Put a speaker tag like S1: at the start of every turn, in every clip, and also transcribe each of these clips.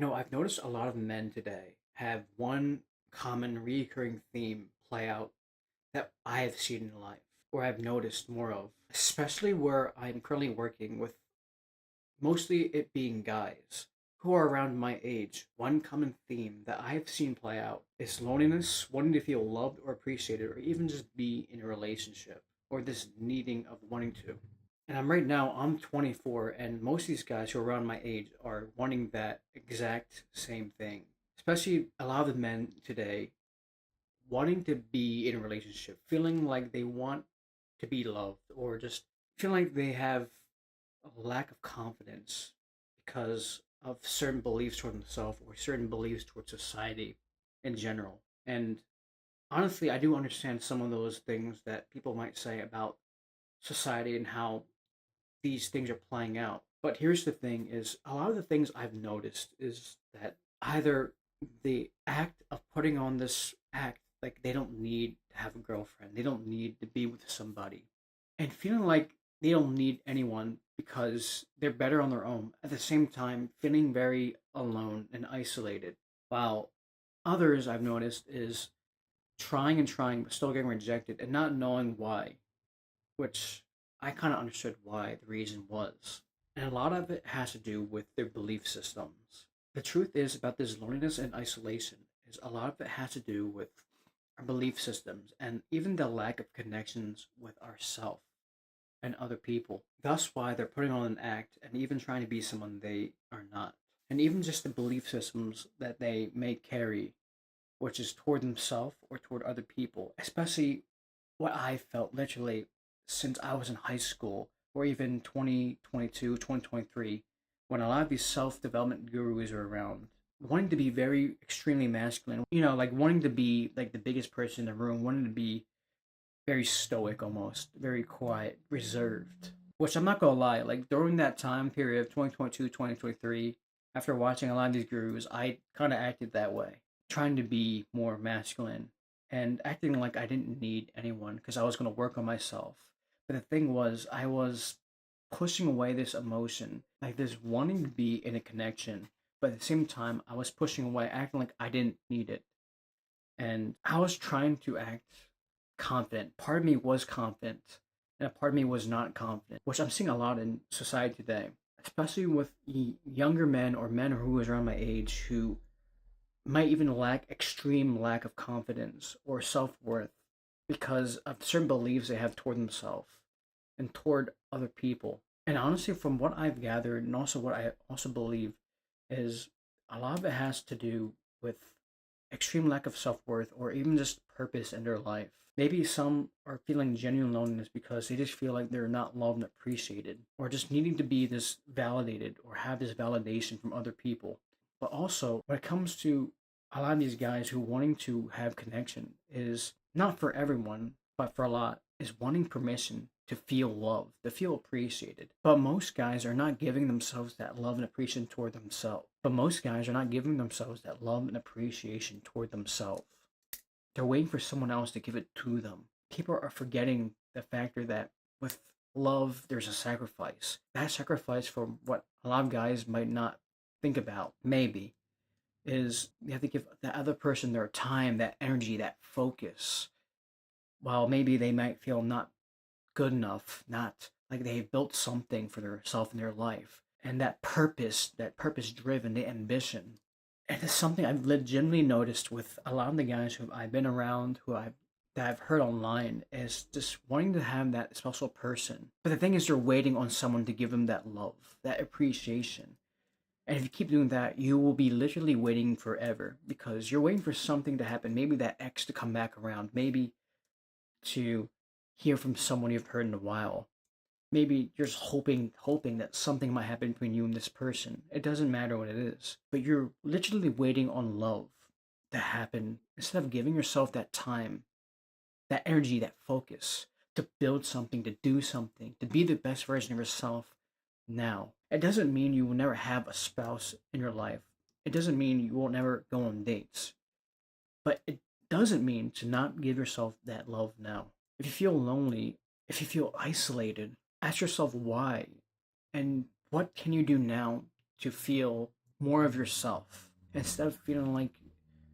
S1: I've noticed a lot of men today have one common recurring theme play out that I have seen in life, or I've noticed more of, especially where I'm currently working with mostly it being guys who are around my age. One common theme that I've seen play out is loneliness, wanting to feel loved or appreciated, or even just be in a relationship, or this needing of wanting to. And I'm 24, and most of these guys who are around my age are wanting that exact same thing. Especially a lot of the men today wanting to be in a relationship, feeling like they want to be loved, or just feeling like they have a lack of confidence because of certain beliefs toward themselves or certain beliefs toward society in general. And honestly, I do understand some of those things that people might say about society and how these things are playing out. But here's the thing is a lot of the things I've noticed is that either the act of putting on this act, like they don't need to have a girlfriend, they don't need to be with somebody, and feeling like they don't need anyone because they're better on their own, at the same time feeling very alone and isolated. While others I've noticed is trying and trying but still getting rejected and not knowing why, which I kind of understood why the reason was. And a lot of it has to do with their belief systems. The truth is about this loneliness and isolation is a lot of it has to do with our belief systems and even the lack of connections with ourselves and other people. Thus why they're putting on an act and even trying to be someone they are not. And even just the belief systems that they may carry, which is toward themselves or toward other people, especially what I felt literally since I was in high school or even 2022, 2023, when a lot of these self development gurus are around, wanting to be very extremely masculine, like wanting to be like the biggest person in the room, wanting to be very stoic almost, very quiet, reserved. Which I'm not gonna lie, like during that time period of 2022, 2023, after watching a lot of these gurus, I kind of acted that way, trying to be more masculine and acting like I didn't need anyone because I was gonna work on myself. But the thing was, I was pushing away this emotion, like this wanting to be in a connection, but at the same time, I was pushing away, acting like I didn't need it. And I was trying to act confident. Part of me was confident, and a part of me was not confident, which I'm seeing a lot in society today, especially with younger men or men who is around my age who might even lack extreme lack of confidence or self-worth because of certain beliefs they have toward themselves and toward other people. And honestly, from what I've gathered and also what I also believe is a lot of it has to do with extreme lack of self worth or even just purpose in their life. Maybe some are feeling genuine loneliness because they just feel like they're not loved and appreciated, or just needing to be this validated or have this validation from other people. But also, when it comes to a lot of these guys who wanting to have connection is not for everyone, but for a lot, is wanting permission to feel loved, to feel appreciated. But most guys are not giving themselves that love and appreciation toward themselves. But most guys are not giving themselves that love and appreciation toward themselves. They're waiting for someone else to give it to them. People are forgetting the factor that with love, there's a sacrifice. That sacrifice, for what a lot of guys might not think about, maybe, is you have to give the other person their time, that energy, that focus. While maybe they might feel not good enough, not like they've built something for themselves in their life. And that purpose driven, the ambition. And it's something I've legitimately noticed with a lot of the guys who I've been around, that I've heard online, is just wanting to have that special person. But the thing is, they're waiting on someone to give them that love, that appreciation. And if you keep doing that, you will be literally waiting forever because you're waiting for something to happen. Maybe that ex to come back around. Maybe to hear from someone you've heard in a while. Maybe you're just hoping that something might happen between you and this person. It doesn't matter what it is, but you're literally waiting on love to happen instead of giving yourself that time, that energy, that focus to build something, to do something, to be the best version of yourself now. It doesn't mean you will never have a spouse in your life. It doesn't mean you will never go on dates. But it doesn't mean to not give yourself that love now. If you feel lonely, if you feel isolated, ask yourself why and what can you do now to feel more of yourself instead of feeling like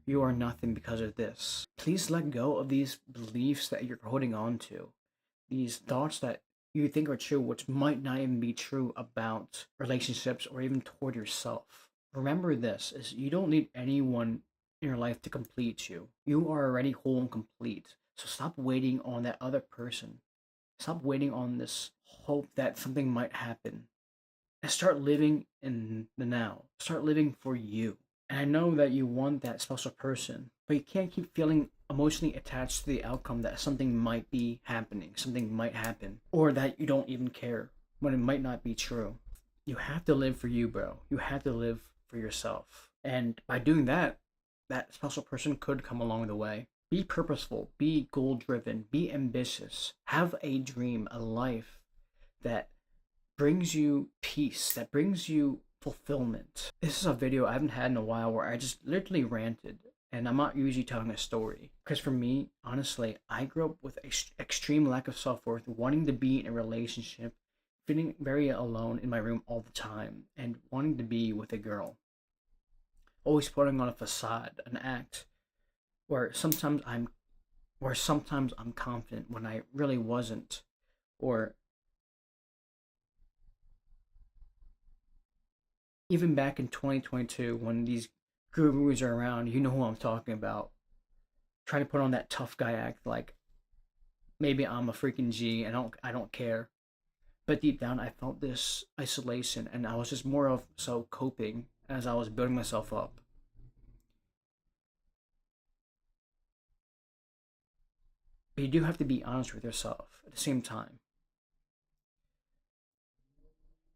S1: you are nothing because of this. Please let go of these beliefs that you're holding on to, these thoughts that you think are true, which might not even be true about relationships or even toward yourself. Remember this is you don't need anyone in your life to complete you. You are already whole and complete. So stop waiting on that other person. Stop waiting on this hope that something might happen and start living in the now. Start living for you. And I know that you want that special person, but you can't keep feeling emotionally attached to the outcome that something might be happening, something might happen, or that you don't even care when it might not be true. You have to live for you, bro. You have to live for yourself. And by doing that, that special person could come along the way. Be purposeful, be goal driven, be ambitious, have a dream, a life that brings you peace, that brings you fulfillment. This is a video I haven't had in a while where I just literally ranted, and I'm not usually telling a story. Because for me, honestly, I grew up with an extreme lack of self worth, wanting to be in a relationship, feeling very alone in my room all the time, and wanting to be with a girl. Always putting on a facade, an act, where sometimes I'm confident when I really wasn't, or even back in 2022 when these gurus are around, you know who I'm talking about. Trying to put on that tough guy act like maybe I'm a freaking G and I don't care. But deep down I felt this isolation and I was just more of so coping as I was building myself up. But you do have to be honest with yourself at the same time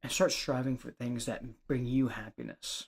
S1: and start striving for things that bring you happiness.